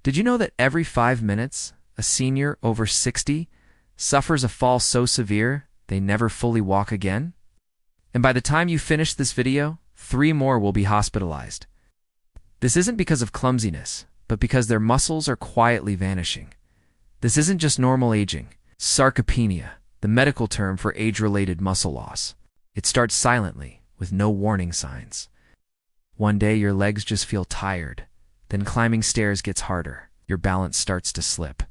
Did you know that every 5 minutes, a senior over 60 suffers a fall so severe they never fully walk again? And by the time you finish this video, 3 more will be hospitalized. This isn't because of clumsiness, but because their muscles are quietly vanishing. This isn't just normal aging. Sarcopenia, the medical term for age-related muscle loss. It starts silently, with no warning signs. One day your legs just feel tired, then climbing stairs gets harder, your balance starts to slip,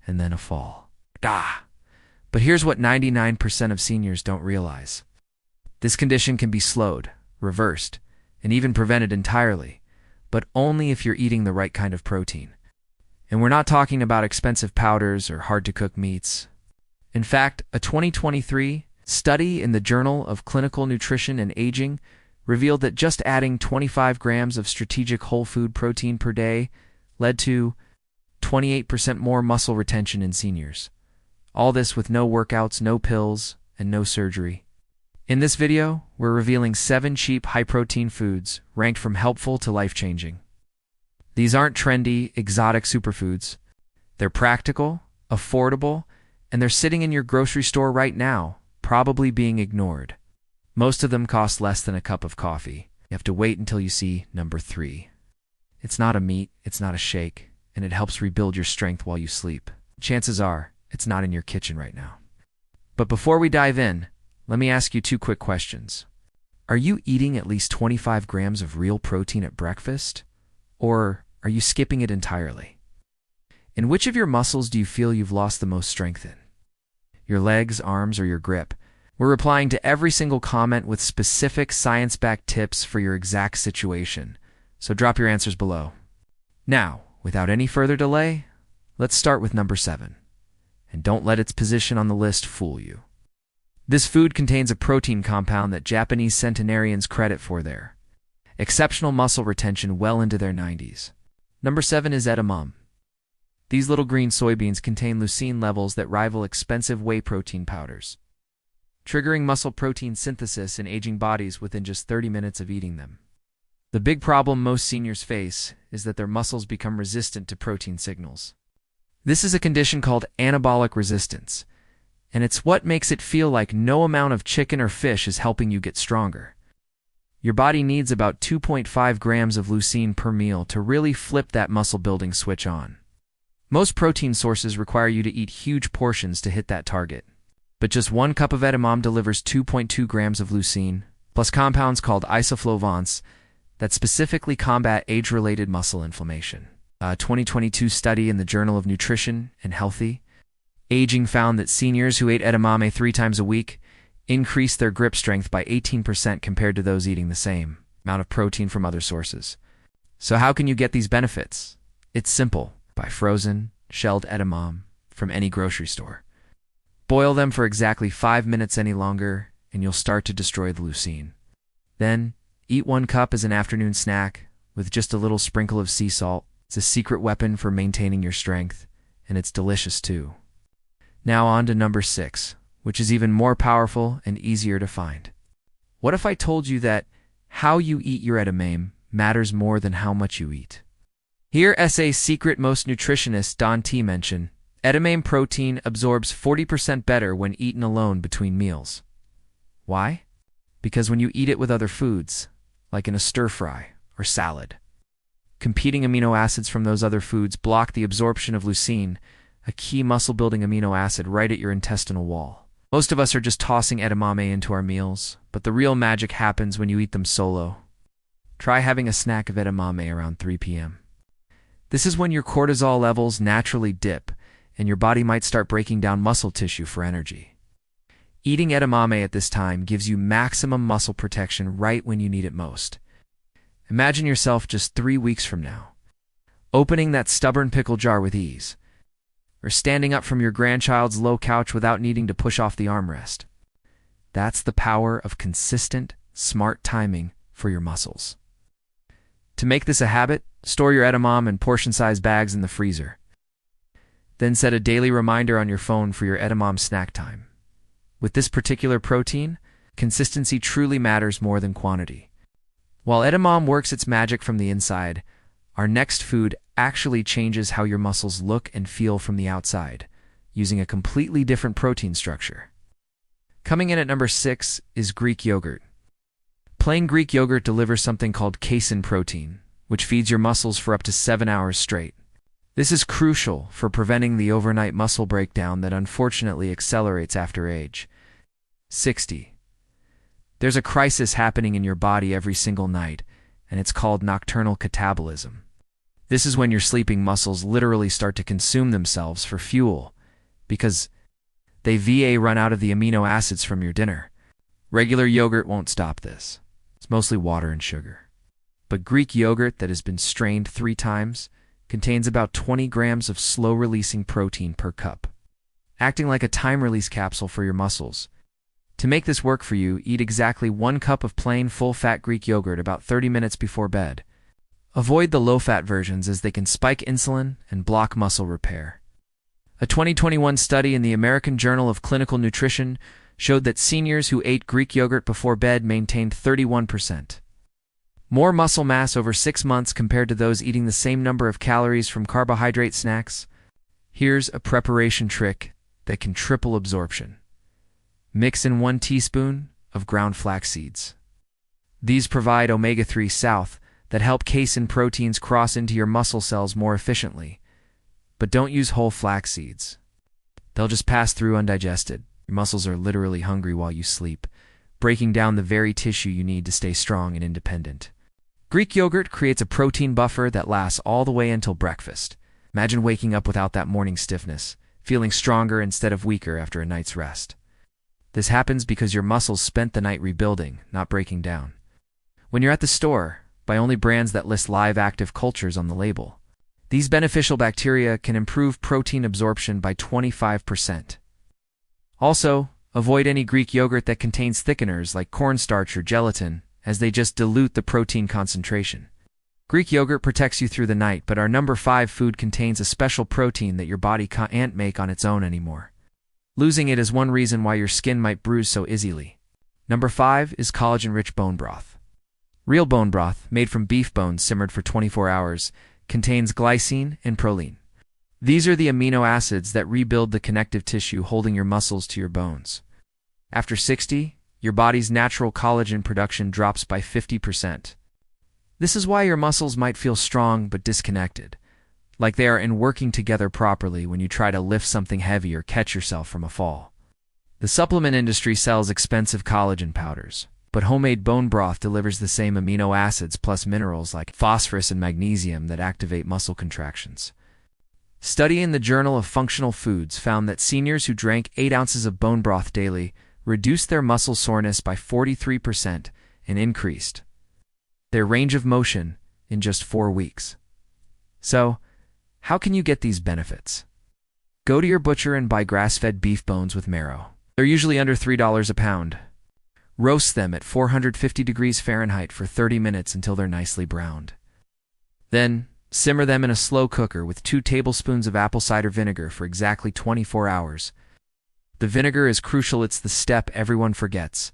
and then a fall. But here's what 99% of seniors don't realize. This condition can be slowed, reversed, and even prevented entirely, but only if you're eating the right kind of protein. And we're not talking about expensive powders or hard-to-cook meats. In fact, a 2023 study in the Journal of Clinical Nutrition and Aging revealed that just adding 25 grams of strategic whole food protein per day led to 28% more muscle retention in seniors. All this with no workouts, no pills, and no surgery. In this video, we're revealing 7 cheap high-protein foods ranked from helpful to life-changing. These aren't trendy, exotic superfoods. They're practical, affordable, and they're sitting in your grocery store right now, probably being ignored. Most of them cost less than a cup of coffee. You have to wait until you see number 3. It's not a meat, it's not a shake, and it helps rebuild your strength while you sleep. Chances are, it's not in your kitchen right now. But before we dive in, let me ask you 2 quick questions. Are you eating at least 25 grams of real protein at breakfast? Or are you skipping it entirely? In which of your muscles do you feel you've lost the most strength in? Your legs, arms, or your grip? We're replying to every single comment with specific science-backed tips for your exact situation, so drop your answers below. Now, without any further delay, let's start with number 7. And don't let its position on the list fool you. This food contains a protein compound that Japanese centenarians credit for their exceptional muscle retention well into their 90s. Number 7 is edamame. These little green soybeans contain leucine levels that rival expensive whey protein powders, triggering muscle protein synthesis in aging bodies within just 30 minutes of eating them. The big problem most seniors face is that their muscles become resistant to protein signals. This is a condition called anabolic resistance, and it's what makes it feel like no amount of chicken or fish is helping you get stronger. Your body needs about 2.5 grams of leucine per meal to really flip that muscle-building switch on. Most protein sources require you to eat huge portions to hit that target. But just 1 cup of edamame delivers 2.2 grams of leucine, plus compounds called isoflavones that specifically combat age-related muscle inflammation. A 2022 study in the Journal of Nutrition and Healthy Aging found that seniors who ate edamame 3 times a week increased their grip strength by 18% compared to those eating the same amount of protein from other sources. So how can you get these benefits? It's simple. Buy frozen, shelled edamame from any grocery store. Boil them for exactly 5 minutes any longer, and you'll start to destroy the leucine. Then, eat 1 cup as an afternoon snack with just a little sprinkle of sea salt. It's a secret weapon for maintaining your strength, and it's delicious too. Now on to number 6, which is even more powerful and easier to find. What if I told you that how you eat your edamame matters more than how much you eat? Here SA's secret most nutritionist Don T mention, edamame protein absorbs 40% better when eaten alone between meals. Why? Because when you eat it with other foods, like in a stir-fry or salad, competing amino acids from those other foods block the absorption of leucine, a key muscle-building amino acid right at your intestinal wall. Most of us are just tossing edamame into our meals, but the real magic happens when you eat them solo. Try having a snack of edamame around 3 p.m. This is when your cortisol levels naturally dip, and your body might start breaking down muscle tissue for energy. Eating edamame at this time gives you maximum muscle protection right when you need it most. Imagine yourself just 3 weeks from now, opening that stubborn pickle jar with ease, or standing up from your grandchild's low couch without needing to push off the armrest. That's the power of consistent, smart timing for your muscles. To make this a habit, store your edamame in portion-sized bags in the freezer. Then set a daily reminder on your phone for your edamame snack time. With this particular protein, consistency truly matters more than quantity. While edamame works its magic from the inside, our next food actually changes how your muscles look and feel from the outside, using a completely different protein structure. Coming in at number 6 is Greek yogurt. Plain Greek yogurt delivers something called casein protein, which feeds your muscles for up to 7 hours straight. This is crucial for preventing the overnight muscle breakdown that unfortunately accelerates after age 60. There's a crisis happening in your body every single night, and it's called nocturnal catabolism. This is when your sleeping muscles literally start to consume themselves for fuel, because they run out of the amino acids from your dinner. Regular yogurt won't stop this. It's mostly water and sugar. But Greek yogurt that has been strained 3 times contains about 20 grams of slow-releasing protein per cup, acting like a time-release capsule for your muscles. To make this work for you, eat exactly 1 cup of plain full-fat Greek yogurt about 30 minutes before bed. Avoid the low-fat versions as they can spike insulin and block muscle repair. A 2021 study in the American Journal of Clinical Nutrition showed that seniors who ate Greek yogurt before bed maintained 31% more muscle mass over 6 months compared to those eating the same number of calories from carbohydrate snacks. Here's a preparation trick that can triple absorption. Mix in 1 teaspoon of ground flax seeds. These provide omega-3 south that help casein proteins cross into your muscle cells more efficiently. But don't use whole flax seeds. They'll just pass through undigested. Your muscles are literally hungry while you sleep, breaking down the very tissue you need to stay strong and independent. Greek yogurt creates a protein buffer that lasts all the way until breakfast. Imagine waking up without that morning stiffness, feeling stronger instead of weaker after a night's rest. This happens because your muscles spent the night rebuilding, not breaking down. When you're at the store, buy only brands that list live active cultures on the label. These beneficial bacteria can improve protein absorption by 25%. Also, avoid any Greek yogurt that contains thickeners like cornstarch or gelatin, as they just dilute the protein concentration. Greek yogurt protects you through the night, but our number 5 food contains a special protein that your body can't make on its own anymore. Losing it is one reason why your skin might bruise so easily. Number 5 is collagen-rich bone broth. Real bone broth, made from beef bones simmered for 24 hours, contains glycine and proline. These are the amino acids that rebuild the connective tissue holding your muscles to your bones. After 60, your body's natural collagen production drops by 50%. This is why your muscles might feel strong but disconnected, like they aren't working together properly when you try to lift something heavy or catch yourself from a fall. The supplement industry sells expensive collagen powders, but homemade bone broth delivers the same amino acids plus minerals like phosphorus and magnesium that activate muscle contractions. Study in the Journal of Functional Foods found that seniors who drank 8 ounces of bone broth daily reduced their muscle soreness by 43% and increased their range of motion in just 4 weeks. So, how can you get these benefits? Go to your butcher and buy grass-fed beef bones with marrow. They're usually under $3 a pound. Roast them at 450 degrees Fahrenheit for 30 minutes until they're nicely browned. Then, simmer them in a slow cooker with 2 tablespoons of apple cider vinegar for exactly 24 hours. The vinegar is crucial. It's the step everyone forgets.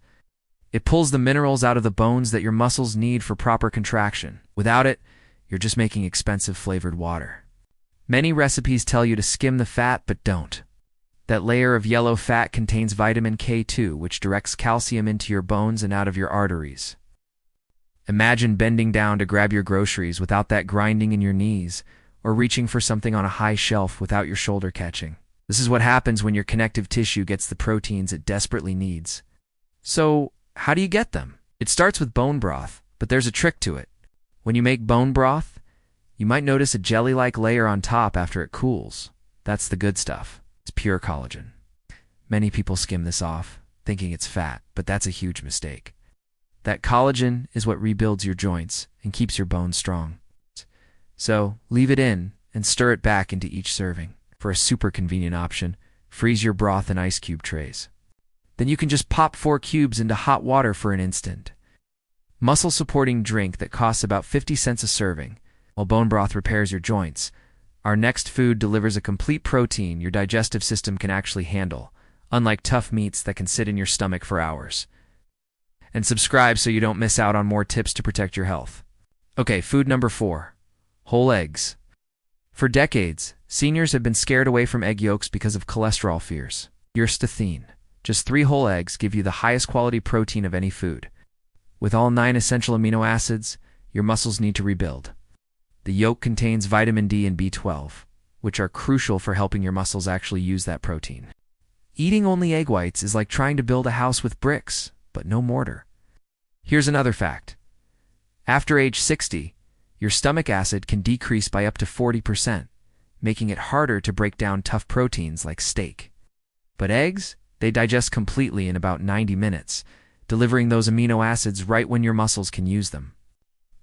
It pulls the minerals out of the bones that your muscles need for proper contraction. Without it, you're just making expensive flavored water. Many recipes tell you to skim the fat, but don't. That layer of yellow fat contains vitamin K2, which directs calcium into your bones and out of your arteries. Imagine bending down to grab your groceries without that grinding in your knees, or reaching for something on a high shelf without your shoulder catching. This is what happens when your connective tissue gets the proteins it desperately needs. So, how do you get them? It starts with bone broth, but there's a trick to it. When you make bone broth, you might notice a jelly-like layer on top after it cools. That's the good stuff. It's pure collagen. Many people skim this off, thinking it's fat, but that's a huge mistake. That collagen is what rebuilds your joints and keeps your bones strong. So, leave it in and stir it back into each serving. For a super convenient option, freeze your broth in ice cube trays. Then you can just pop 4 cubes into hot water for an instant. Muscle-supporting drink that costs about 50 cents a serving, while bone broth repairs your joints. Our next food delivers a complete protein your digestive system can actually handle, unlike tough meats that can sit in your stomach for hours. And subscribe so you don't miss out on more tips to protect your health. Okay, food number 4. Whole eggs. For decades, seniors have been scared away from egg yolks because of cholesterol fears. Here's the thing. Just 3 whole eggs give you the highest quality protein of any food. With all 9 essential amino acids, your muscles need to rebuild. The yolk contains vitamin D and B12, which are crucial for helping your muscles actually use that protein. Eating only egg whites is like trying to build a house with bricks, but no mortar. Here's another fact. After age 60, your stomach acid can decrease by up to 40%, making it harder to break down tough proteins like steak. But eggs, they digest completely in about 90 minutes, delivering those amino acids right when your muscles can use them.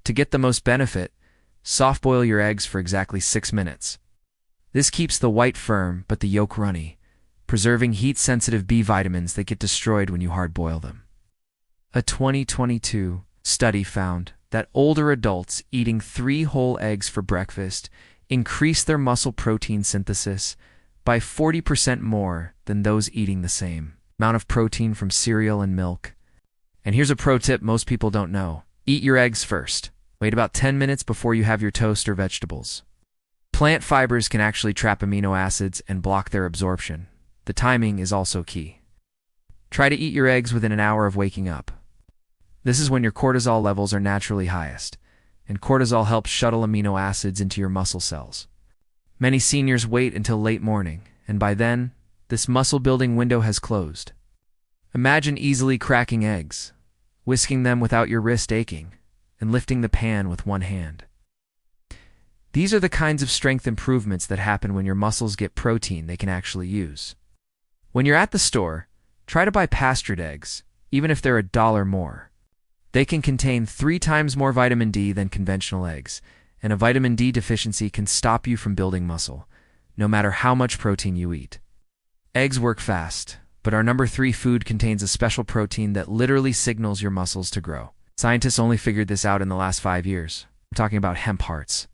To get the most benefit, soft-boil your eggs for exactly 6 minutes. This keeps the white firm but the yolk runny, preserving heat-sensitive B vitamins that get destroyed when you hard-boil them. A 2022 study found that older adults eating 3 whole eggs for breakfast increased their muscle protein synthesis by 40% more than those eating the same amount of protein from cereal and milk. And here's a pro tip most people don't know. Eat your eggs first. Wait about 10 minutes before you have your toast or vegetables. Plant fibers can actually trap amino acids and block their absorption. The timing is also key. Try to eat your eggs within an hour of waking up. This is when your cortisol levels are naturally highest, and cortisol helps shuttle amino acids into your muscle cells. Many seniors wait until late morning, and by then, this muscle-building window has closed. Imagine easily cracking eggs, whisking them without your wrist aching, and lifting the pan with one hand. These are the kinds of strength improvements that happen when your muscles get protein they can actually use. When you're at the store, try to buy pastured eggs, even if they're $1 more. They can contain 3 times more vitamin D than conventional eggs, and a vitamin D deficiency can stop you from building muscle, no matter how much protein you eat. Eggs work fast, but our number 3 food contains a special protein that literally signals your muscles to grow. Scientists only figured this out in the last 5 years. I'm talking about hemp hearts.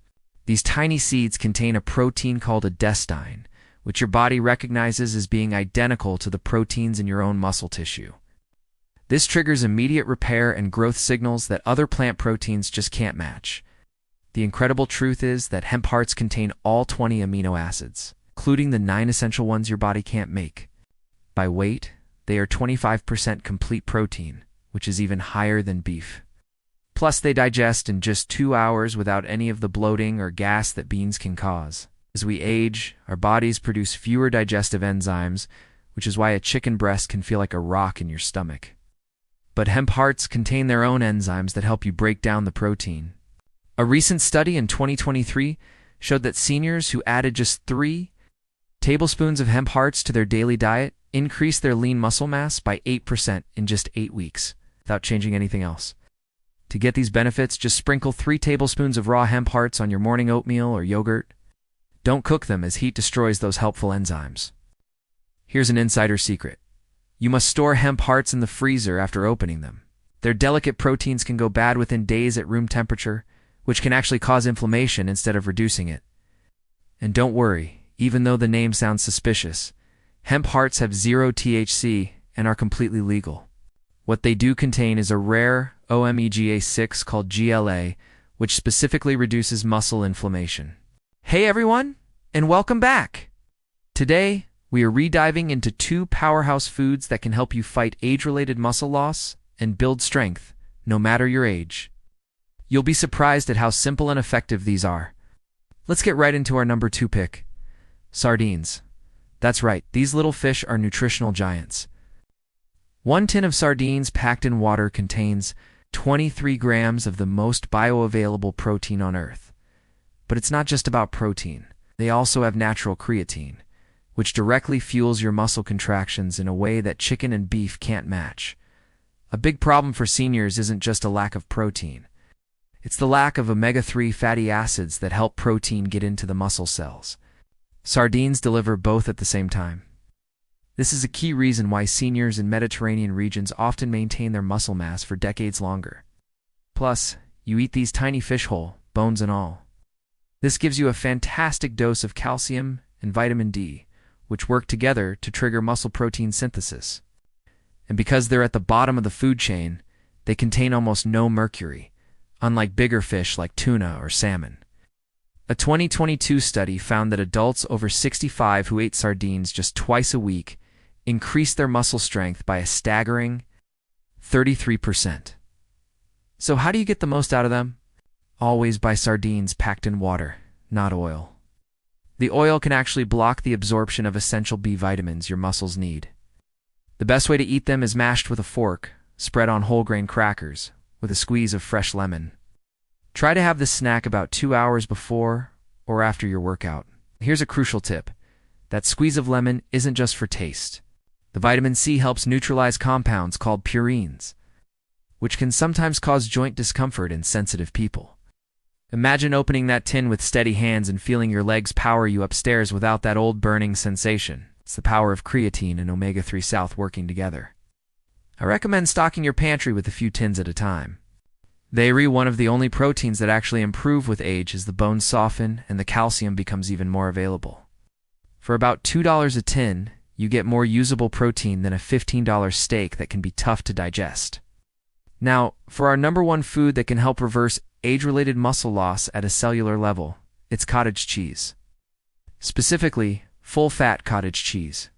These tiny seeds contain a protein called adestine, which your body recognizes as being identical to the proteins in your own muscle tissue. This triggers immediate repair and growth signals that other plant proteins just can't match. The incredible truth is that hemp hearts contain all 20 amino acids, including the 9 essential ones your body can't make. By weight, they are 25% complete protein, which is even higher than beef. Plus, they digest in just 2 hours without any of the bloating or gas that beans can cause. As we age, our bodies produce fewer digestive enzymes, which is why a chicken breast can feel like a rock in your stomach. But hemp hearts contain their own enzymes that help you break down the protein. A recent study in 2023 showed that seniors who added just 3 tablespoons of hemp hearts to their daily diet increased their lean muscle mass by 8% in just 8 weeks, without changing anything else. To get these benefits, just sprinkle 3 tablespoons of raw hemp hearts on your morning oatmeal or yogurt. Don't cook them, as heat destroys those helpful enzymes. Here's an insider secret. You must store hemp hearts in the freezer after opening them. Their delicate proteins can go bad within days at room temperature, which can actually cause inflammation instead of reducing it. And don't worry, even though the name sounds suspicious, hemp hearts have 0 THC and are completely legal. What they do contain is a rare omega-6 called GLA, which specifically reduces muscle inflammation. Hey everyone, and welcome back! Today, we are rediving into 2 powerhouse foods that can help you fight age-related muscle loss and build strength, no matter your age. You'll be surprised at how simple and effective these are. Let's get right into our number 2 pick. Sardines. That's right, these little fish are nutritional giants. 1 tin of sardines packed in water contains 23 grams of the most bioavailable protein on Earth. But it's not just about protein. They also have natural creatine, which directly fuels your muscle contractions in a way that chicken and beef can't match. A big problem for seniors isn't just a lack of protein. It's the lack of omega-3 fatty acids that help protein get into the muscle cells. Sardines deliver both at the same time. This is a key reason why seniors in Mediterranean regions often maintain their muscle mass for decades longer. Plus, you eat these tiny fish whole, bones and all. This gives you a fantastic dose of calcium and vitamin D, which work together to trigger muscle protein synthesis. And because they're at the bottom of the food chain, they contain almost no mercury, unlike bigger fish like tuna or salmon. A 2022 study found that adults over 65 who ate sardines just twice a week increased their muscle strength by a staggering 33%. So how do you get the most out of them? Always buy sardines packed in water, not oil. The oil can actually block the absorption of essential B vitamins your muscles need. The best way to eat them is mashed with a fork, spread on whole grain crackers, with a squeeze of fresh lemon. Try to have this snack about 2 hours before or after your workout. Here's a crucial tip. That squeeze of lemon isn't just for taste. The vitamin C helps neutralize compounds called purines, which can sometimes cause joint discomfort in sensitive people. Imagine opening that tin with steady hands and feeling your legs power you upstairs without that old burning sensation. It's the power of creatine and omega-3 South working together. I recommend stocking your pantry with a few tins at a time. One of the only proteins that actually improve with age as the bones soften and the calcium becomes even more available. For about $2 a tin, you get more usable protein than a $15 steak that can be tough to digest. Now, for our number one food that can help reverse age-related muscle loss at a cellular level, it's cottage cheese. Specifically, full-fat cottage cheese.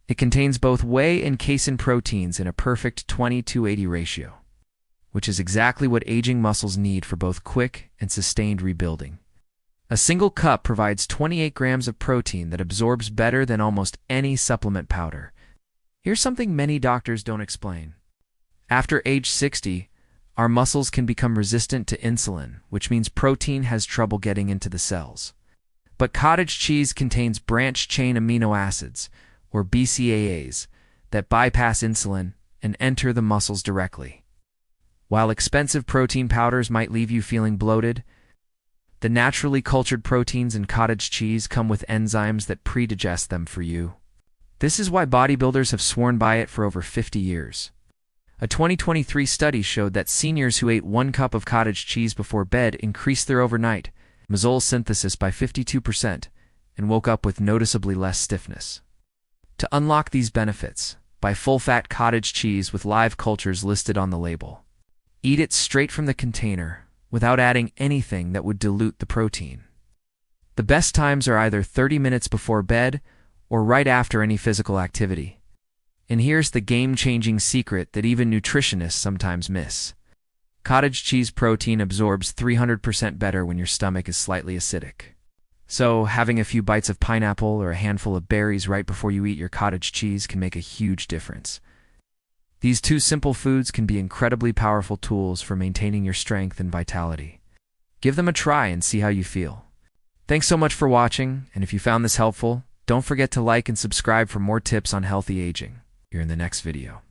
It contains both whey and casein proteins in a perfect 20-80 ratio, which is exactly what aging muscles need for both quick and sustained rebuilding. A single cup provides 28 grams of protein that absorbs better than almost any supplement powder. Here's something many doctors don't explain. After age 60, our muscles can become resistant to insulin, which means protein has trouble getting into the cells. But cottage cheese contains branched-chain amino acids, or BCAAs, that bypass insulin and enter the muscles directly. While expensive protein powders might leave you feeling bloated, the naturally cultured proteins in cottage cheese come with enzymes that pre-digest them for you. This is why bodybuilders have sworn by it for over 50 years. A 2023 study showed that seniors who ate 1 cup of cottage cheese before bed increased their overnight mosol synthesis by 52% and woke up with noticeably less stiffness. To unlock these benefits, buy full-fat cottage cheese with live cultures listed on the label. Eat it straight from the container without adding anything that would dilute the protein. The best times are either 30 minutes before bed or right after any physical activity. And here's the game-changing secret that even nutritionists sometimes miss. Cottage cheese protein absorbs 300% better when your stomach is slightly acidic. So, having a few bites of pineapple or a handful of berries right before you eat your cottage cheese can make a huge difference. These two simple foods can be incredibly powerful tools for maintaining your strength and vitality. Give them a try and see how you feel. Thanks so much for watching, and if you found this helpful, don't forget to like and subscribe for more tips on healthy aging. Here in the next video.